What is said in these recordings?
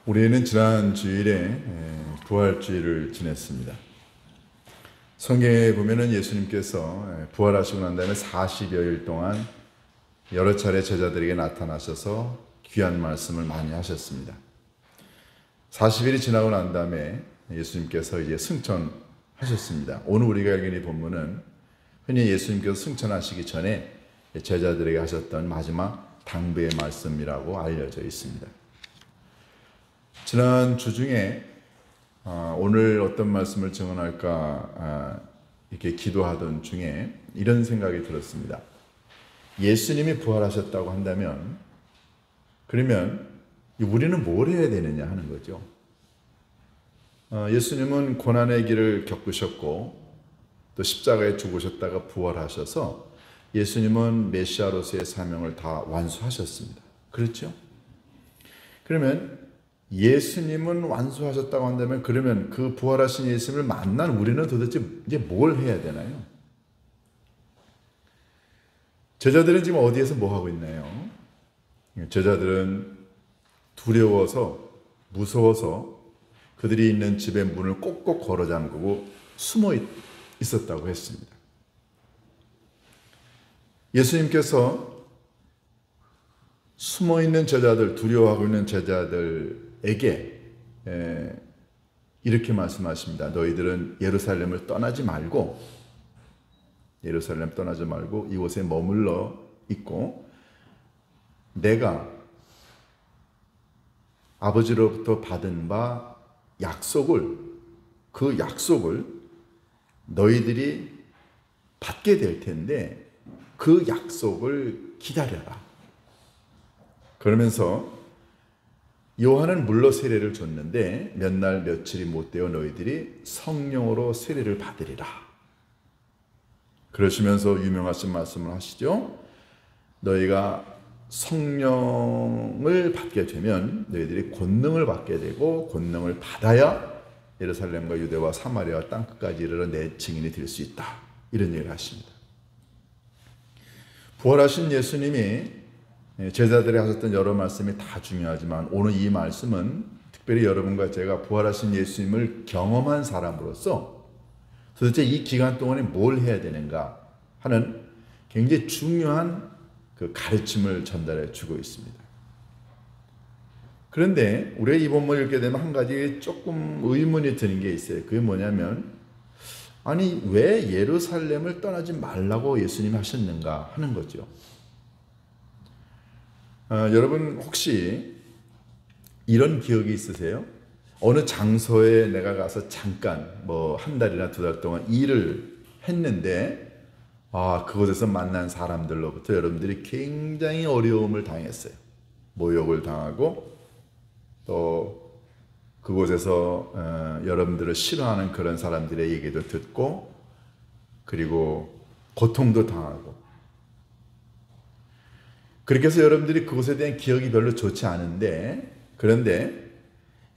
우리는 지난 주일에 부활주일을 지냈습니다. 성경에 보면은 예수님께서 부활하시고 난 다음에 40여일 동안 여러 차례 제자들에게 나타나셔서 귀한 말씀을 많이 하셨습니다. 40일이 지나고 난 다음에 예수님께서 이제 승천하셨습니다. 오늘 우리가 읽은 이 본문은 흔히 예수님께서 승천하시기 전에 제자들에게 하셨던 마지막 당부의 말씀이라고 알려져 있습니다. 지난 주 중에 오늘 어떤 말씀을 증언할까 이렇게 기도하던 중에 이런 생각이 들었습니다. 예수님이 부활하셨다고 한다면 그러면 우리는 뭘 해야 되느냐 하는 거죠. 예수님은 고난의 길을 겪으셨고 또 십자가에 죽으셨다가 부활하셔서 예수님은 메시아로서의 사명을 다 완수하셨습니다. 그렇죠? 그러면 예수님은 완수하셨다고 한다면 그러면 그 부활하신 예수님을 만난 우리는 도대체 이제 뭘 해야 되나요? 제자들은 지금 어디에서 뭐 하고 있나요? 제자들은 두려워서 무서워서 그들이 있는 집의 문을 꼭꼭 걸어 잠그고 숨어 있었다고 했습니다. 예수님께서 숨어 있는 제자들, 두려워하고 있는 제자들에게 이렇게 말씀하십니다. 너희들은 예루살렘을 떠나지 말고 이곳에 머물러 있고 내가 아버지로부터 받은 바 그 약속을 너희들이 받게 될 텐데 그 약속을 기다려라. 그러면서 요한은 물로 세례를 줬는데 몇 날 며칠이 못 되어 너희들이 성령으로 세례를 받으리라. 그러시면서 유명하신 말씀을 하시죠. 너희가 성령을 받게 되면 너희들이 권능을 받게 되고 권능을 받아야 예루살렘과 유대와 사마리아와 땅끝까지 이르러 내 증인이 될 수 있다. 이런 얘기를 하십니다. 부활하신 예수님이 제자들이 하셨던 여러 말씀이 다 중요하지만 오늘 이 말씀은 특별히 여러분과 제가 부활하신 예수님을 경험한 사람으로서 도대체 이 기간 동안에 뭘 해야 되는가 하는 굉장히 중요한 그 가르침을 전달해 주고 있습니다. 그런데 우리가 이 본문을 읽게 되면 한 가지 조금 의문이 드는 게 있어요. 그게 뭐냐면 아니 왜 예루살렘을 떠나지 말라고 예수님이 하셨는가 하는 거죠. 여러분 혹시 이런 기억이 있으세요? 어느 장소에 내가 가서 잠깐 한 달이나 두 달 동안 일을 했는데 그곳에서 만난 사람들로부터 여러분들이 굉장히 어려움을 당했어요. 모욕을 당하고 또 그곳에서 여러분들을 싫어하는 그런 사람들의 얘기도 듣고 그리고 고통도 당하고 그렇게 해서 여러분들이 그곳에 대한 기억이 별로 좋지 않은데 그런데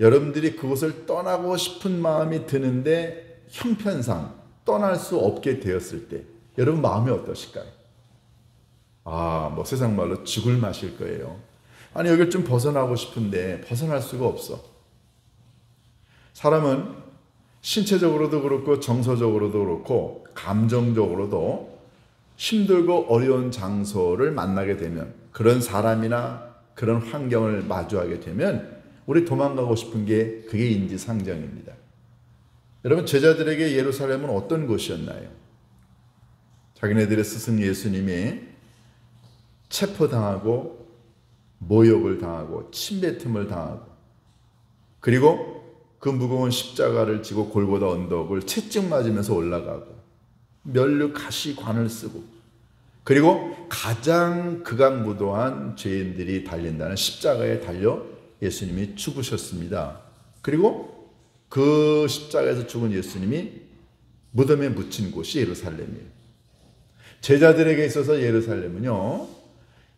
여러분들이 그곳을 떠나고 싶은 마음이 드는데 형편상 떠날 수 없게 되었을 때 여러분 마음이 어떠실까요? 세상 말로 죽을 맛일 거예요. 아니 여길 좀 벗어나고 싶은데 벗어날 수가 없어. 사람은 신체적으로도 그렇고 정서적으로도 그렇고 감정적으로도 힘들고 어려운 장소를 만나게 되면 그런 사람이나 그런 환경을 마주하게 되면 우리 도망가고 싶은 게 그게 인지상정입니다. 여러분 제자들에게 예루살렘은 어떤 곳이었나요? 자기네들의 스승 예수님이 체포당하고 모욕을 당하고 침뱉음을 당하고 그리고 그 무거운 십자가를 지고 골고다 언덕을 채찍 맞으면서 올라가고 면류 가시관을 쓰고 그리고 가장 극악무도한 죄인들이 달린다는 십자가에 달려 예수님이 죽으셨습니다. 그리고 그 십자가에서 죽은 예수님이 무덤에 묻힌 곳이 예루살렘이에요. 제자들에게 있어서 예루살렘은요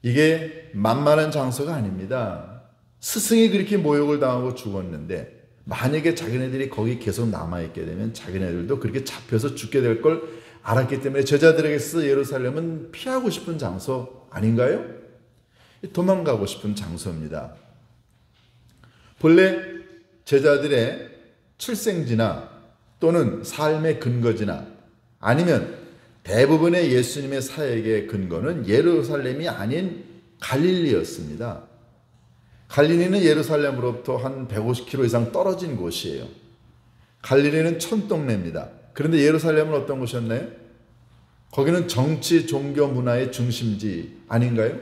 이게 만만한 장소가 아닙니다. 스승이 그렇게 모욕을 당하고 죽었는데 만약에 자기네들이 거기 계속 남아있게 되면 자기네들도 그렇게 잡혀서 죽게 될 걸 알았기 때문에 제자들에게 있어서 예루살렘은 피하고 싶은 장소 아닌가요? 도망가고 싶은 장소입니다. 본래 제자들의 출생지나 또는 삶의 근거지나 아니면 대부분의 예수님의 사역의 근거는 예루살렘이 아닌 갈릴리였습니다. 갈릴리는 예루살렘으로부터 한 150km 이상 떨어진 곳이에요. 갈릴리는 촌동네입니다. 그런데 예루살렘은 어떤 곳이었나요? 거기는 정치, 종교, 문화의 중심지 아닌가요?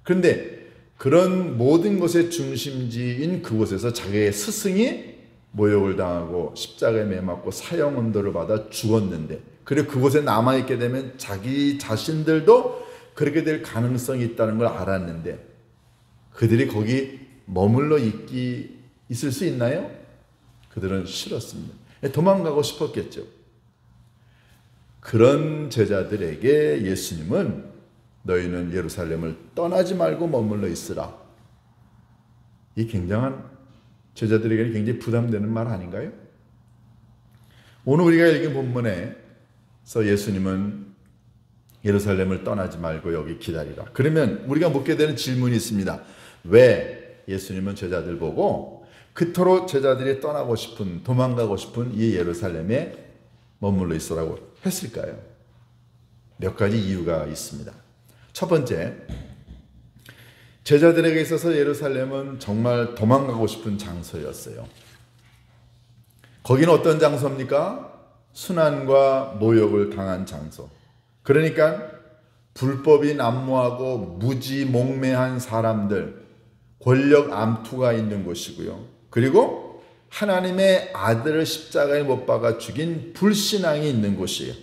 그런데 그런 모든 것의 중심지인 그곳에서 자기의 스승이 모욕을 당하고 십자가에 매맞고 사형언도를 받아 죽었는데, 그리고 그곳에 남아있게 되면 자기 자신들도 그렇게 될 가능성이 있다는 걸 알았는데 그들이 거기 머물러 있을 수 있나요? 그들은 싫었습니다. 도망가고 싶었겠죠. 그런 제자들에게 예수님은 너희는 예루살렘을 떠나지 말고 머물러 있으라. 이 굉장한, 제자들에게는 굉장히 부담되는 말 아닌가요? 오늘 우리가 읽은 본문에서 예수님은 예루살렘을 떠나지 말고 여기 기다리라. 그러면 우리가 묻게 되는 질문이 있습니다. 왜 예수님은 제자들 보고 그토록 제자들이 떠나고 싶은, 도망가고 싶은 이 예루살렘에 머물러 있으라고 했을까요? 몇 가지 이유가 있습니다. 첫 번째, 제자들에게 있어서 예루살렘은 정말 도망가고 싶은 장소였어요. 거기는 어떤 장소입니까? 순환과 모욕을 당한 장소. 그러니까 불법이 난무하고 무지몽매한 사람들, 권력 암투가 있는 곳이고요. 그리고 하나님의 아들을 십자가에 못 박아 죽인 불신앙이 있는 곳이에요.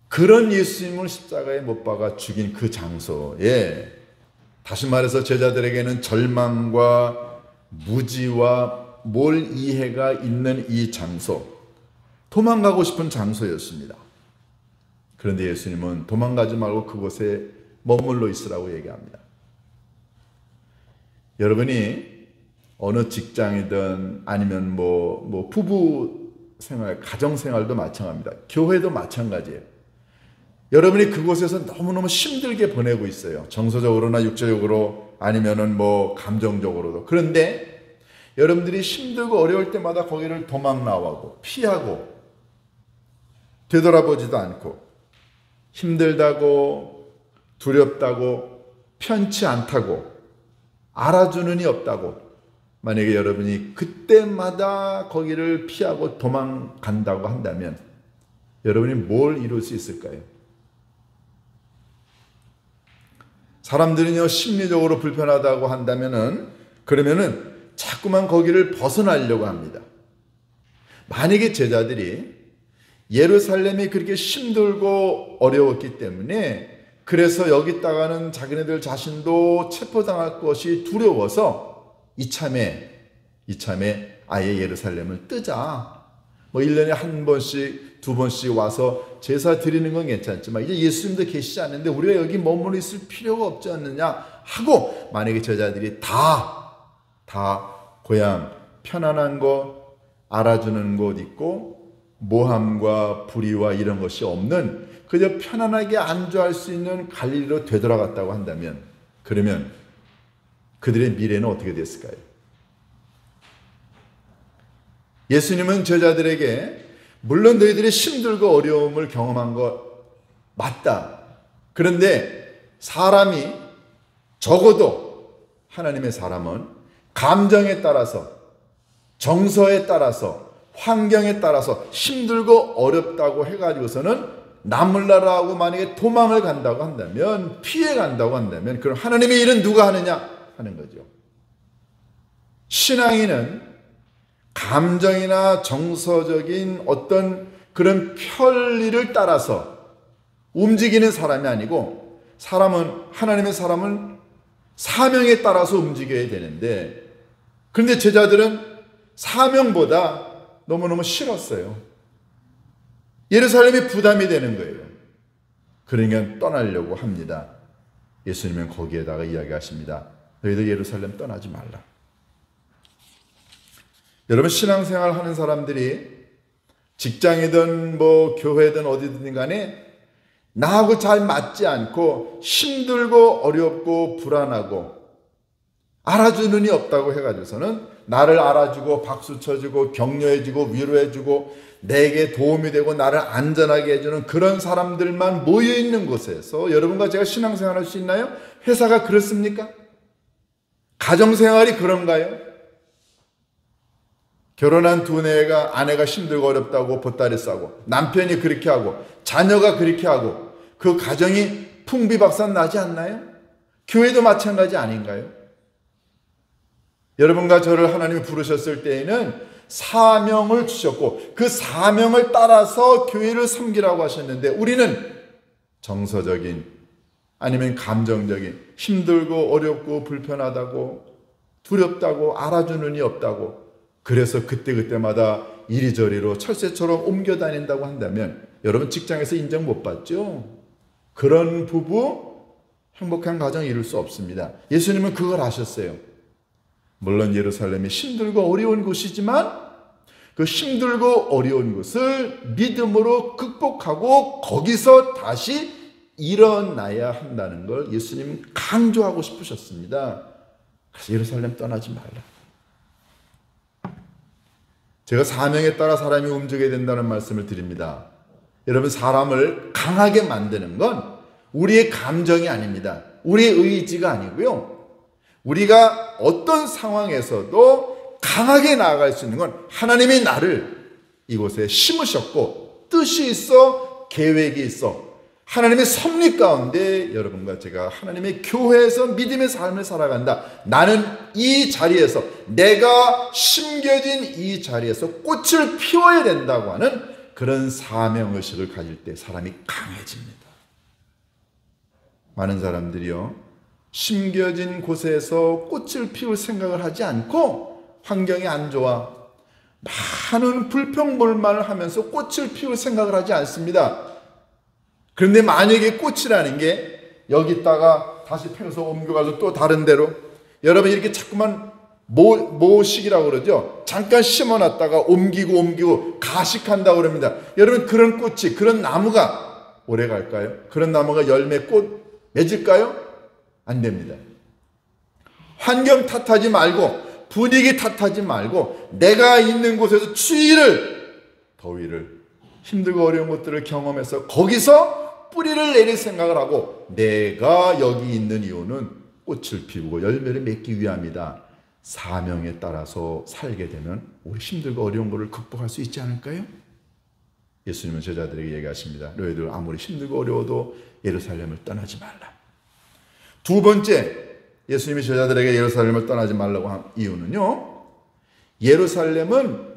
그런 예수님을 십자가에 못 박아 죽인 그 장소에, 다시 말해서 제자들에게는 절망과 무지와 몰 이해가 있는 이 장소, 도망가고 싶은 장소였습니다. 그런데 예수님은 도망가지 말고 그곳에 머물러 있으라고 얘기합니다. 여러분이 어느 직장이든 아니면 뭐 부부 생활, 가정 생활도 마찬가지입니다. 교회도 마찬가지예요. 여러분이 그곳에서 너무너무 힘들게 보내고 있어요. 정서적으로나 육체적으로 아니면은 감정적으로도. 그런데 여러분들이 힘들고 어려울 때마다 거기를 도망 나가고 피하고 되돌아보지도 않고 힘들다고 두렵다고 편치 않다고 알아주는 이 없다고, 만약에 여러분이 그때마다 거기를 피하고 도망간다고 한다면 여러분이 뭘 이룰 수 있을까요? 사람들은요, 심리적으로 불편하다고 한다면은, 그러면은 자꾸만 거기를 벗어나려고 합니다. 만약에 제자들이 예루살렘이 그렇게 힘들고 어려웠기 때문에, 그래서 여기 있다가는 자기네들 자신도 체포당할 것이 두려워서 이참에 아예 예루살렘을 뜨자. 1년에 한 번씩, 두 번씩 와서 제사 드리는 건 괜찮지만 이제 예수님도 계시지 않는데 우리가 여기 머물러 있을 필요가 없지 않느냐 하고, 만약에 제자들이 다 고향 편안한 곳, 알아주는 곳 있고 모함과 불의와 이런 것이 없는 그저 편안하게 안주할 수 있는 갈릴리로 되돌아갔다고 한다면, 그러면 그들의 미래는 어떻게 됐을까요? 예수님은 제자들에게 물론 너희들이 힘들고 어려움을 경험한 것 맞다. 그런데 사람이, 적어도 하나님의 사람은 감정에 따라서, 정서에 따라서, 환경에 따라서 힘들고 어렵다고 해가지고서는 나물나라하고 만약에 도망을 간다고 한다면, 피해 간다고 한다면, 그럼 하나님의 일은 누가 하느냐 하는 거죠. 신앙인은 감정이나 정서적인 어떤 그런 편리를 따라서 움직이는 사람이 아니고, 하나님의 사람은 사명에 따라서 움직여야 되는데, 그런데 제자들은 사명보다 너무너무 싫었어요. 예루살렘이 부담이 되는 거예요. 그러니까 떠나려고 합니다. 예수님은 거기에다가 이야기하십니다. 너희들 예루살렘 떠나지 말라. 여러분, 신앙생활 하는 사람들이 직장이든 교회든 어디든 간에 나하고 잘 맞지 않고 힘들고 어렵고 불안하고 알아주는 이 없다고 해가지고서는 나를 알아주고 박수 쳐주고 격려해주고 위로해주고 내게 도움이 되고 나를 안전하게 해주는 그런 사람들만 모여있는 곳에서 여러분과 제가 신앙생활 할 수 있나요? 회사가 그렇습니까? 가정생활이 그런가요? 결혼한 아내가 힘들고 어렵다고 보따리 싸고 남편이 그렇게 하고 자녀가 그렇게 하고 그 가정이 풍비박산 나지 않나요? 교회도 마찬가지 아닌가요? 여러분과 저를 하나님이 부르셨을 때에는 사명을 주셨고 그 사명을 따라서 교회를 섬기라고 하셨는데 우리는 정서적인 아니면 감정적인 힘들고 어렵고 불편하다고 두렵다고 알아주는 이 없다고 그래서 그때그때마다 이리저리로 철새처럼 옮겨 다닌다고 한다면 여러분 직장에서 인정 못 받죠? 그런 부부 행복한 가정 이룰 수 없습니다. 예수님은 그걸 아셨어요. 물론 예루살렘이 힘들고 어려운 곳이지만 그 힘들고 어려운 것을 믿음으로 극복하고 거기서 다시 일어나야 한다는 걸 예수님은 강조하고 싶으셨습니다. 그래서 예루살렘 떠나지 말라. 제가 사명에 따라 사람이 움직여야 된다는 말씀을 드립니다. 여러분 사람을 강하게 만드는 건 우리의 감정이 아닙니다. 우리의 의지가 아니고요. 우리가 어떤 상황에서도 강하게 나아갈 수 있는 건 하나님이 나를 이곳에 심으셨고 뜻이 있어 계획이 있어 하나님의 섭리 가운데 여러분과 제가 하나님의 교회에서 믿음의 삶을 살아간다. 나는 이 자리에서 내가 심겨진 이 자리에서 꽃을 피워야 된다고 하는 그런 사명의식을 가질 때 사람이 강해집니다. 많은 사람들이요 심겨진 곳에서 꽃을 피울 생각을 하지 않고 환경이 안 좋아 많은 불평불만을 하면서 꽃을 피울 생각을 하지 않습니다. 그런데 만약에 꽃이라는 게 여기다가 다시 펴서 옮겨가서 또 다른 데로 여러분 이렇게 자꾸만 모식이라고 그러죠. 잠깐 심어놨다가 옮기고 가식한다고 그럽니다. 여러분 그런 꽃이 그런 나무가 오래 갈까요? 그런 나무가 열매 꽃 맺을까요? 안 됩니다. 환경 탓하지 말고 분위기 탓하지 말고 내가 있는 곳에서 추위를 더위를 힘들고 어려운 것들을 경험해서 거기서 뿌리를 내릴 생각을 하고 내가 여기 있는 이유는 꽃을 피우고 열매를 맺기 위함이다. 사명에 따라서 살게 되면 우리 힘들고 어려운 것을 극복할 수 있지 않을까요? 예수님은 제자들에게 얘기하십니다. 너희들 아무리 힘들고 어려워도 예루살렘을 떠나지 말라. 두 번째 예수님이 제자들에게 예루살렘을 떠나지 말라고 한 이유는요. 예루살렘은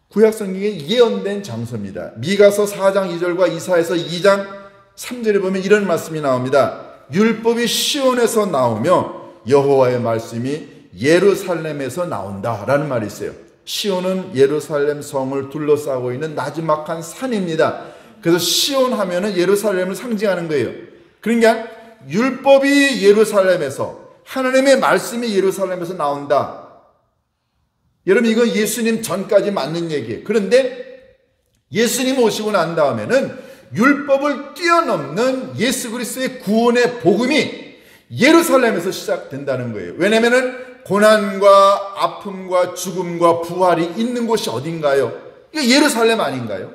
구약성경에 예언된 장소입니다. 미가서 4장 2절과 이사야서 2장 3절에 보면 이런 말씀이 나옵니다. 율법이 시온에서 나오며 여호와의 말씀이 예루살렘에서 나온다라는 말이 있어요. 시온은 예루살렘 성을 둘러싸고 있는 나지막한 산입니다. 그래서 시온 하면은 예루살렘을 상징하는 거예요. 그러니까 율법이 예루살렘에서 하나님의 말씀이 예루살렘에서 나온다. 여러분 이건 예수님 전까지 맞는 얘기예요. 그런데 예수님 오시고 난 다음에는 율법을 뛰어넘는 예수 그리스도의 구원의 복음이 예루살렘에서 시작된다는 거예요. 왜냐하면 고난과 아픔과 죽음과 부활이 있는 곳이 어딘가요? 이게 예루살렘 아닌가요?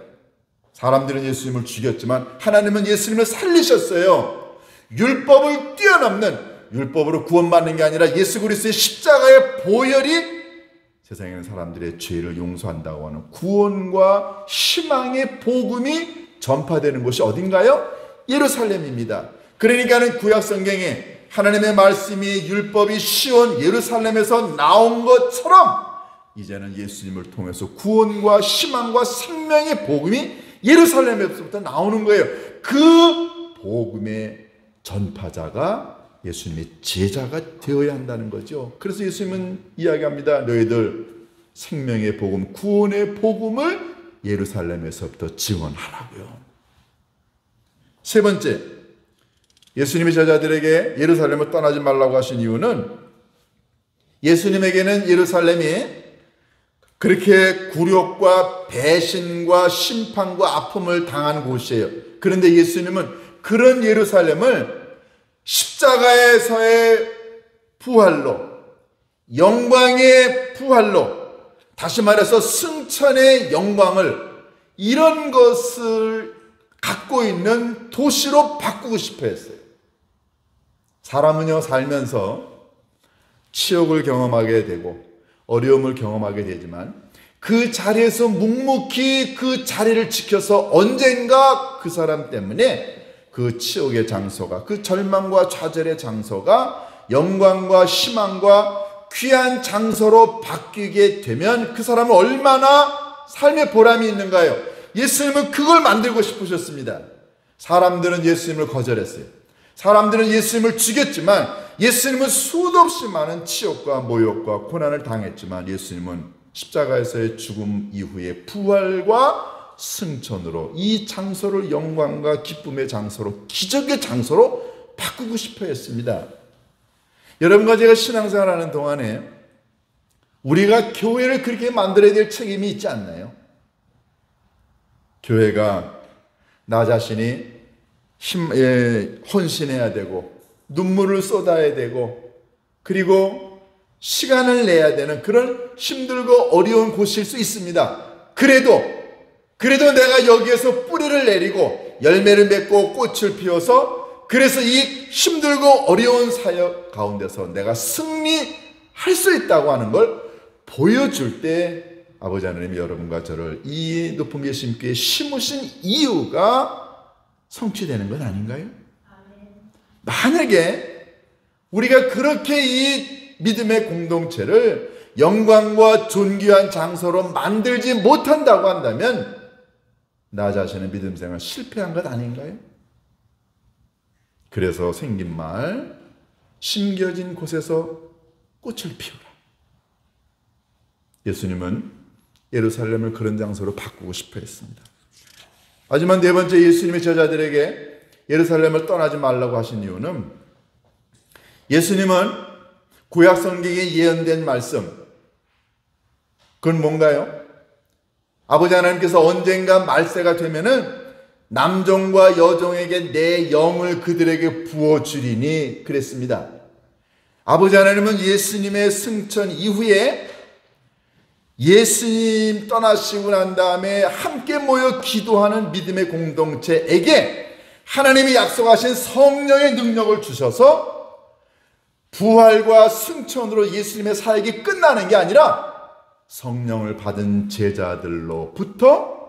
사람들은 예수님을 죽였지만 하나님은 예수님을 살리셨어요. 율법을 뛰어넘는 율법으로 구원받는 게 아니라 예수 그리스도의 십자가의 보혈이 세상에 있는 사람들의 죄를 용서한다고 하는 구원과 희망의 복음이 전파되는 곳이 어딘가요? 예루살렘입니다. 그러니까는 구약 성경에 하나님의 말씀이 율법이 시온 예루살렘에서 나온 것처럼 이제는 예수님을 통해서 구원과 희망과 생명의 복음이 예루살렘에서부터 나오는 거예요. 그 복음의 전파자가 예수님의 제자가 되어야 한다는 거죠. 그래서 예수님은 이야기합니다. 너희들 생명의 복음, 구원의 복음을 예루살렘에서부터 증언하라고요. 세 번째, 예수님이 제자들에게 예루살렘을 떠나지 말라고 하신 이유는 예수님에게는 예루살렘이 그렇게 굴욕과 배신과 심판과 아픔을 당한 곳이에요. 그런데 예수님은 그런 예루살렘을 십자가에서의 부활로, 영광의 부활로, 다시 말해서 승천의 영광을, 이런 것을 갖고 있는 도시로 바꾸고 싶어 했어요. 사람은요, 살면서 치욕을 경험하게 되고 어려움을 경험하게 되지만 그 자리에서 묵묵히 그 자리를 지켜서 언젠가 그 사람 때문에 그 치욕의 장소가, 그 절망과 좌절의 장소가 영광과 희망과 귀한 장소로 바뀌게 되면 그 사람은 얼마나 삶의 보람이 있는가요? 예수님은 그걸 만들고 싶으셨습니다. 사람들은 예수님을 거절했어요. 사람들은 예수님을 죽였지만 예수님은 수도 없이 많은 치욕과 모욕과 고난을 당했지만 예수님은 십자가에서의 죽음 이후에 부활과 승천으로 이 장소를 영광과 기쁨의 장소로, 기적의 장소로 바꾸고 싶어 했습니다. 여러분과 제가 신앙생활하는 동안에 우리가 교회를 그렇게 만들어야 될 책임이 있지 않나요? 교회가 나 자신이 헌신해야 되고 눈물을 쏟아야 되고 그리고 시간을 내야 되는 그런 힘들고 어려운 곳일 수 있습니다. 그래도 내가 여기에서 뿌리를 내리고 열매를 맺고 꽃을 피워서 그래서 이 힘들고 어려운 사역 가운데서 내가 승리할 수 있다고 하는 걸 보여줄 때 아버지 하나님이 여러분과 저를 이 높은 예수님께 심으신 이유가 성취되는 건 아닌가요? 만약에 우리가 그렇게 이 믿음의 공동체를 영광과 존귀한 장소로 만들지 못한다고 한다면 나 자신의 믿음 생활 실패한 것 아닌가요? 그래서 생긴 말, 심겨진 곳에서 꽃을 피우라. 예수님은 예루살렘을 그런 장소로 바꾸고 싶어 했습니다. 하지만 네 번째, 예수님의 제자들에게 예루살렘을 떠나지 말라고 하신 이유는 예수님은 구약 성경에 예언된 말씀, 그건 뭔가요? 아버지 하나님께서 언젠가 말세가 되면은 남종과 여종에게 내 영을 그들에게 부어주리니 그랬습니다. 아버지 하나님은 예수님의 승천 이후에 예수님 떠나시고 난 다음에 함께 모여 기도하는 믿음의 공동체에게 하나님이 약속하신 성령의 능력을 주셔서 부활과 승천으로 예수님의 사역이 끝나는 게 아니라 성령을 받은 제자들로부터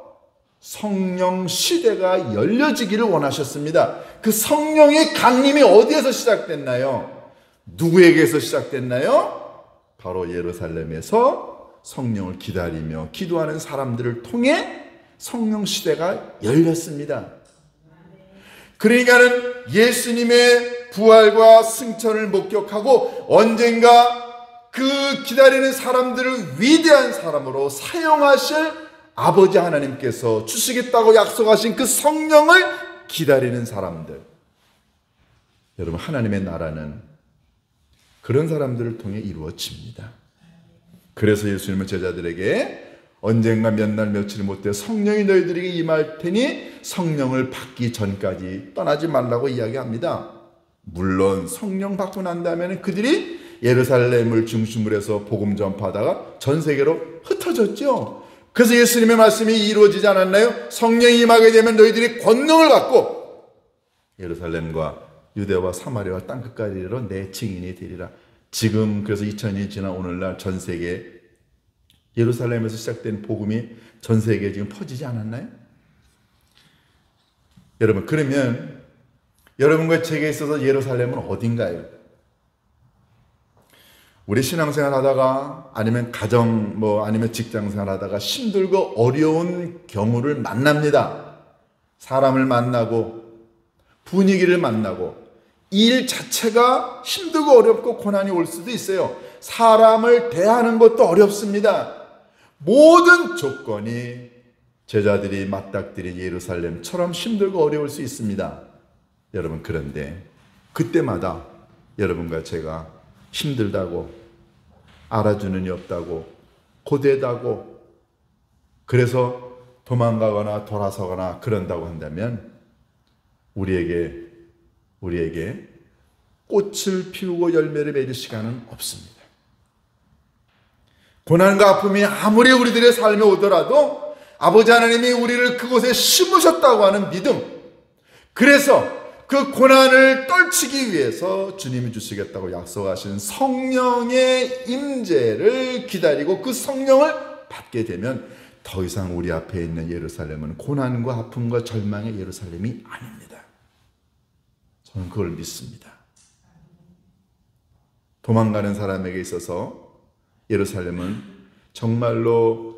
성령 시대가 열려지기를 원하셨습니다. 그 성령의 강림이 어디에서 시작됐나요? 누구에게서 시작됐나요? 바로 예루살렘에서 성령을 기다리며 기도하는 사람들을 통해 성령 시대가 열렸습니다. 그러니까는 예수님의 부활과 승천을 목격하고 언젠가 그 기다리는 사람들을 위대한 사람으로 사용하실 아버지 하나님께서 주시겠다고 약속하신 그 성령을 기다리는 사람들. 여러분, 하나님의 나라는 그런 사람들을 통해 이루어집니다. 그래서 예수님은 제자들에게 언젠가 몇 날 며칠 못해 성령이 너희들에게 임할 테니 성령을 받기 전까지 떠나지 말라고 이야기합니다. 물론 성령 받고 난 다음에는 그들이 예루살렘을 중심으로 해서 복음 전파하다가 전 세계로 흩어졌죠. 그래서 예수님의 말씀이 이루어지지 않았나요? 성령이 임하게 되면 너희들이 권능을 받고 예루살렘과 유대와 사마리아와 땅끝까지 이르러 내 증인이 되리라. 지금 그래서 2000년이 지난 오늘날 전 세계 예루살렘에서 시작된 복음이 전 세계에 지금 퍼지지 않았나요? 여러분, 그러면 여러분과 제게 있어서 예루살렘은 어딘가요? 우리 신앙생활 하다가 아니면 가정 아니면 직장생활 하다가 힘들고 어려운 경우를 만납니다. 사람을 만나고 분위기를 만나고 일 자체가 힘들고 어렵고 고난이 올 수도 있어요. 사람을 대하는 것도 어렵습니다. 모든 조건이 제자들이 맞닥뜨린 예루살렘처럼 힘들고 어려울 수 있습니다. 여러분, 그런데 그때마다 여러분과 제가 힘들다고 알아주는 이 없다고 고되다고 그래서 도망가거나 돌아서거나 그런다고 한다면 우리에게 꽃을 피우고 열매를 맺을 시간은 없습니다. 고난과 아픔이 아무리 우리들의 삶에 오더라도 아버지 하나님이 우리를 그곳에 심으셨다고 하는 믿음, 그래서 그 고난을 떨치기 위해서 주님이 주시겠다고 약속하신 성령의 임재를 기다리고 그 성령을 받게 되면 더 이상 우리 앞에 있는 예루살렘은 고난과 아픔과 절망의 예루살렘이 아닙니다. 저는 그걸 믿습니다. 도망가는 사람에게 있어서 예루살렘은 정말로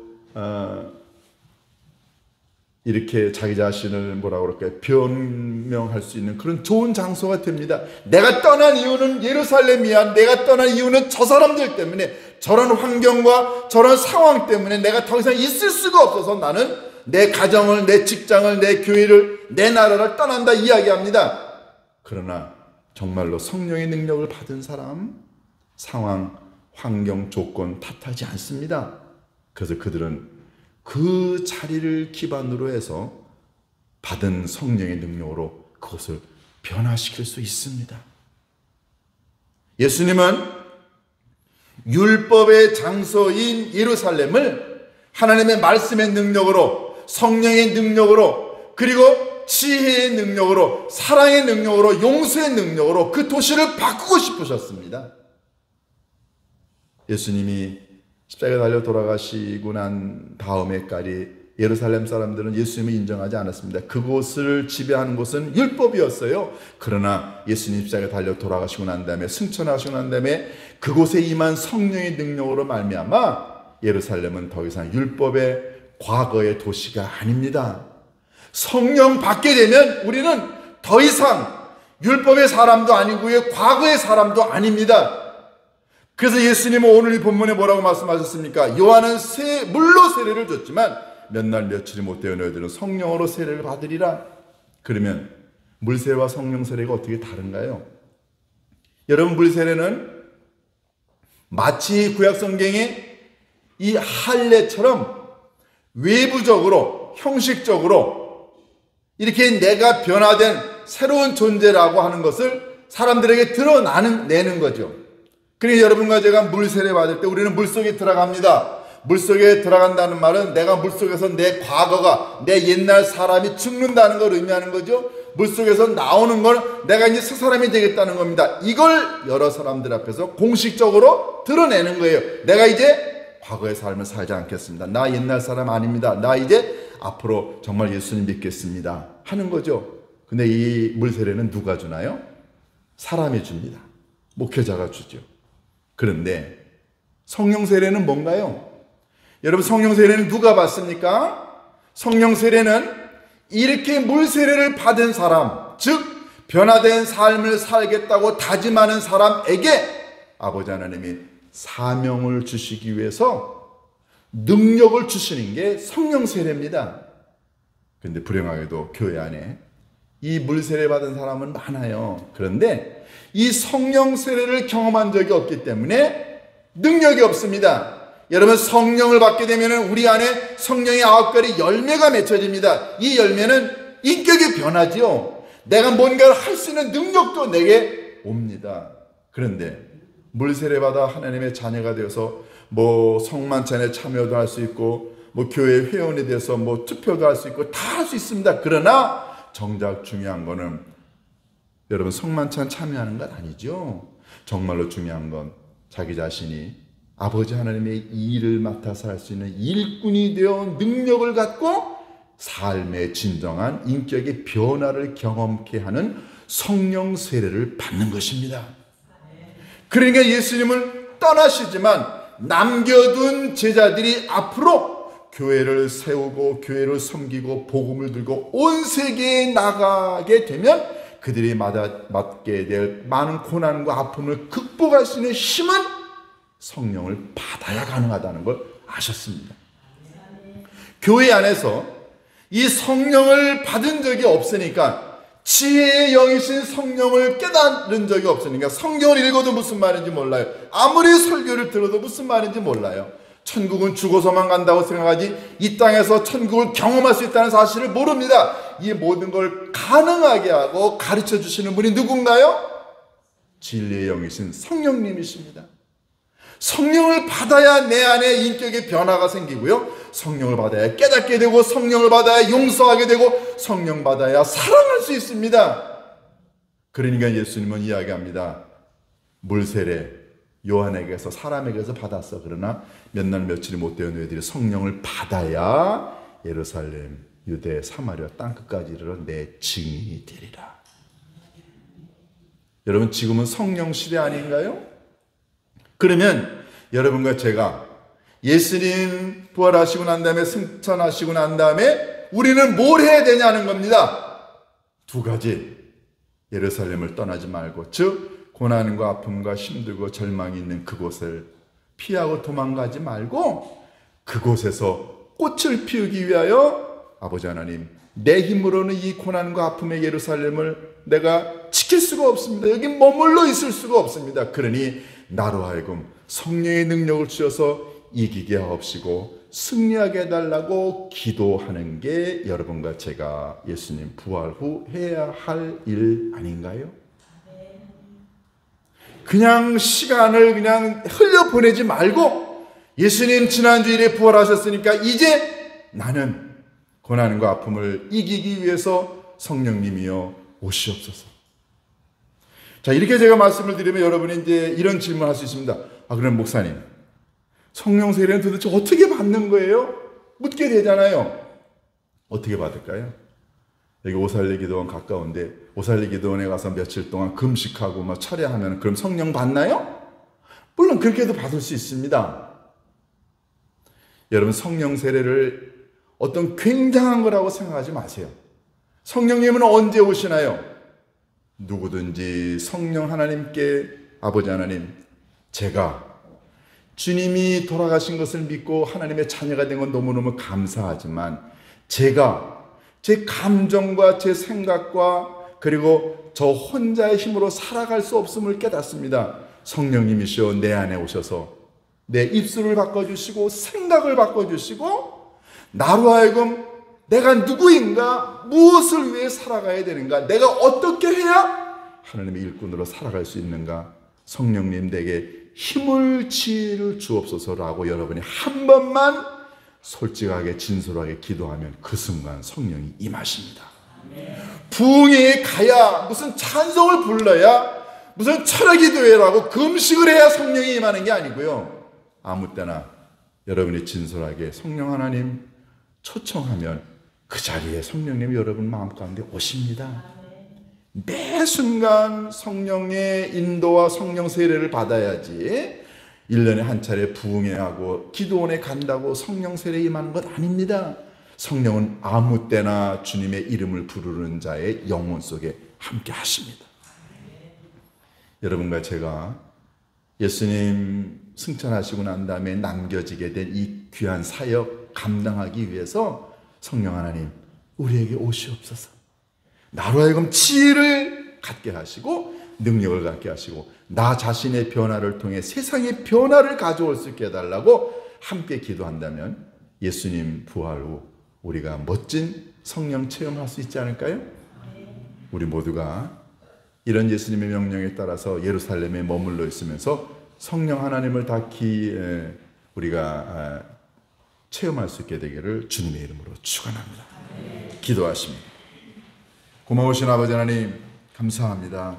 이렇게 자기 자신을 뭐라고 그럴까요? 변명할 수 있는 그런 좋은 장소가 됩니다. 내가 떠난 이유는 예루살렘이야. 내가 떠난 이유는 저 사람들 때문에, 저런 환경과 저런 상황 때문에 내가 더 이상 있을 수가 없어서 나는 내 가정을, 내 직장을, 내 교회를, 내 나라를 떠난다 이야기합니다. 그러나 정말로 성령의 능력을 받은 사람, 상황, 환경, 조건 탓하지 않습니다. 그래서 그들은 그 자리를 기반으로 해서 받은 성령의 능력으로 그것을 변화시킬 수 있습니다. 예수님은 율법의 장소인 예루살렘을 하나님의 말씀의 능력으로, 성령의 능력으로, 그리고 지혜의 능력으로, 사랑의 능력으로, 용서의 능력으로 그 도시를 바꾸고 싶으셨습니다. 예수님이 십자가에 달려 돌아가시고 난 다음에까지 예루살렘 사람들은 예수님을 인정하지 않았습니다. 그곳을 지배하는 곳은 율법이었어요. 그러나 예수님 십자가에 달려 돌아가시고 난 다음에, 승천하시고 난 다음에 그곳에 임한 성령의 능력으로 말미암아 예루살렘은 더 이상 율법의 과거의 도시가 아닙니다. 성령 받게 되면 우리는 더 이상 율법의 사람도 아니고요, 과거의 사람도 아닙니다. 그래서 예수님은 오늘 이 본문에 뭐라고 말씀하셨습니까? 요한은 물로 세례를 줬지만 몇 날 며칠이 못 되어 너희들은 성령으로 세례를 받으리라. 그러면 물세례와 성령 세례가 어떻게 다른가요? 여러분, 물세례는 마치 구약성경의 이 할례처럼 외부적으로, 형식적으로 이렇게 내가 변화된 새로운 존재라고 하는 것을 사람들에게 드러내는 거죠. 그러니까 여러분과 제가 물세례 받을 때 우리는 물속에 들어갑니다. 물속에 들어간다는 말은 내가 물속에서 내 과거가, 내 옛날 사람이 죽는다는 걸 의미하는 거죠. 물속에서 나오는 건 내가 이제 새 사람이 되겠다는 겁니다. 이걸 여러 사람들 앞에서 공식적으로 드러내는 거예요. 내가 이제 과거의 삶을 살지 않겠습니다. 나 옛날 사람 아닙니다. 나 이제 앞으로 정말 예수님 믿겠습니다 하는 거죠. 근데 이 물세례는 누가 주나요? 사람이 줍니다. 목회자가 주죠. 그런데 성령 세례는 뭔가요? 여러분, 성령 세례는 누가 받습니까? 성령 세례는 이렇게 물 세례를 받은 사람, 즉 변화된 삶을 살겠다고 다짐하는 사람에게 아버지 하나님이 사명을 주시기 위해서 능력을 주시는 게 성령 세례입니다. 그런데 불행하게도 교회 안에 이 물 세례 받은 사람은 많아요. 그런데 이 성령 세례를 경험한 적이 없기 때문에 능력이 없습니다. 여러분, 성령을 받게 되면 우리 안에 성령의 9가지 열매가 맺혀집니다. 이 열매는 인격이 변하지요. 내가 뭔가를 할 수 있는 능력도 내게 옵니다. 그런데 물 세례 받아 하나님의 자녀가 되어서 뭐 성만찬에 참여도 할 수 있고, 뭐 교회 회원이 돼서 뭐 투표도 할 수 있고 다 할 수 있습니다. 그러나 정작 중요한 거는 여러분, 성만찬 참여하는 건 아니죠. 정말로 중요한 건 자기 자신이 아버지 하나님의 일을 맡아서 할 수 있는 일꾼이 되어 능력을 갖고 삶의 진정한 인격의 변화를 경험케 하는 성령 세례를 받는 것입니다. 그러니까 예수님을 떠나시지만 남겨둔 제자들이 앞으로 교회를 세우고 교회를 섬기고 복음을 들고 온 세계에 나가게 되면 그들이 맞게 될 많은 고난과 아픔을 극복할 수 있는 힘은 성령을 받아야 가능하다는 걸 아셨습니다. 교회 안에서 이 성령을 받은 적이 없으니까, 지혜의 영이신 성령을 깨달은 적이 없으니까 성경을 읽어도 무슨 말인지 몰라요. 아무리 설교를 들어도 무슨 말인지 몰라요. 천국은 죽어서만 간다고 생각하지 이 땅에서 천국을 경험할 수 있다는 사실을 모릅니다. 이 모든 걸 가능하게 하고 가르쳐 주시는 분이 누군가요? 진리의 영이신 성령님이십니다. 성령을 받아야 내 안에 인격의 변화가 생기고요, 성령을 받아야 깨닫게 되고, 성령을 받아야 용서하게 되고, 성령 받아야 사랑할 수 있습니다. 그러니까 예수님은 이야기합니다. 물세례 요한에게서, 사람에게서 받았어. 그러나 몇 날 며칠이 못 되어 너희들이 성령을 받아야 예루살렘, 유대, 사마리아 땅끝까지 이르러 내 증인이 되리라. 여러분, 지금은 성령 시대 아닌가요? 그러면 여러분과 제가 예수님 부활하시고 난 다음에, 승천하시고 난 다음에 우리는 뭘 해야 되냐는 겁니다. 두 가지. 예루살렘을 떠나지 말고, 즉 고난과 아픔과 힘들고 절망이 있는 그곳을 피하고 도망가지 말고, 그곳에서 꽃을 피우기 위하여 아버지 하나님, 내 힘으로는 이 고난과 아픔의 예루살렘을 내가 지킬 수가 없습니다. 여기 머물러 있을 수가 없습니다. 그러니 나로 하여금 성령의 능력을 주셔서 이기게 하옵시고 승리하게 해달라고 기도하는 게 여러분과 제가 예수님 부활 후 해야 할 일 아닌가요? 그냥 시간을 그냥 흘려보내지 말고, 예수님 지난주일에 부활하셨으니까 이제 나는 고난과 아픔을 이기기 위해서 성령님이여 오시옵소서. 자, 이렇게 제가 말씀을 드리면 여러분이 이제 이런 질문을 할 수 있습니다. 그럼 목사님, 성령 세례는 도대체 어떻게 받는 거예요? 묻게 되잖아요. 어떻게 받을까요? 여기 오살리 기도원 가까운데 오살리 기도원에 가서 며칠 동안 금식하고 막 철야하면 그럼 성령 받나요? 물론 그렇게도 받을 수 있습니다. 여러분, 성령 세례를 어떤 굉장한 거라고 생각하지 마세요. 성령님은 언제 오시나요? 누구든지 성령 하나님께, 아버지 하나님, 제가 주님이 돌아가신 것을 믿고 하나님의 자녀가 된 건 너무너무 감사하지만 제가 제 감정과 제 생각과 그리고 저 혼자의 힘으로 살아갈 수 없음을 깨닫습니다. 성령님이시여 내 안에 오셔서 내 입술을 바꿔주시고 생각을 바꿔주시고 나로 하여금 내가 누구인가, 무엇을 위해 살아가야 되는가, 내가 어떻게 해야 하나님의 일꾼으로 살아갈 수 있는가, 성령님 내게 힘을, 지혜를 주옵소서라고 여러분이 한 번만 솔직하게 진솔하게 기도하면 그 순간 성령이 임하십니다. 부흥회에 가야, 무슨 찬송을 불러야, 무슨 철학 기도회라고 금식을 해야 성령이 임하는 게 아니고요, 아무 때나 여러분이 진솔하게 성령 하나님 초청하면 그 자리에 성령님이 여러분 마음 가운데 오십니다. 매 순간 성령의 인도와 성령 세례를 받아야지 1년에 한 차례 부흥회하고 기도원에 간다고 성령 세례 임하는 것 아닙니다. 성령은 아무 때나 주님의 이름을 부르는 자의 영혼 속에 함께 하십니다. 여러분과 제가 예수님 승천하시고 난 다음에 남겨지게 된 이 귀한 사역 감당하기 위해서 성령 하나님 우리에게 오시옵소서. 나로 하여금 지혜를 갖게 하시고 능력을 갖게 하시고 나 자신의 변화를 통해 세상의 변화를 가져올 수 있게 해달라고 함께 기도한다면 예수님 부활 후 우리가 멋진 성령 체험할 수 있지 않을까요? 우리 모두가 이런 예수님의 명령에 따라서 예루살렘에 머물러 있으면서 성령 하나님을 다 우리가 체험할 수 있게 되기를 주님의 이름으로 축원합니다. 기도하십니다. 고마우신 아버지 하나님 감사합니다.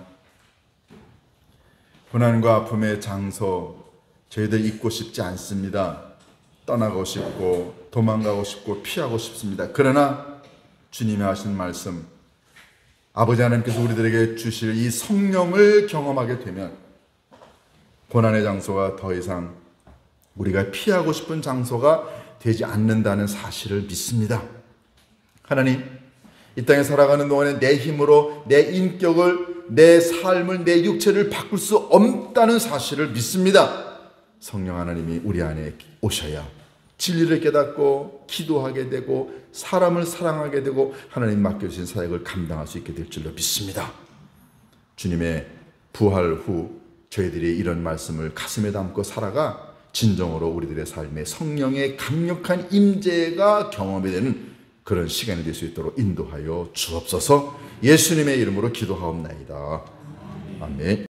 고난과 아픔의 장소 저희들 잊고 싶지 않습니다. 떠나고 싶고 도망가고 싶고 피하고 싶습니다. 그러나 주님이 하신 말씀, 아버지 하나님께서 우리들에게 주실 이 성령을 경험하게 되면 고난의 장소가 더 이상 우리가 피하고 싶은 장소가 되지 않는다는 사실을 믿습니다. 하나님, 이 땅에 살아가는 동안에 내 힘으로 내 인격을, 내 삶을, 내 육체를 바꿀 수 없다는 사실을 믿습니다. 성령 하나님이 우리 안에 오셔야 진리를 깨닫고 기도하게 되고 사람을 사랑하게 되고 하나님 맡겨주신 사역을 감당할 수 있게 될 줄로 믿습니다. 주님의 부활 후 저희들이 이런 말씀을 가슴에 담고 살아가 진정으로 우리들의 삶에 성령의 강력한 임재가 경험이 되는 그런 시간이 될 수 있도록 인도하여 주옵소서. 예수님의 이름으로 기도하옵나이다. 아멘.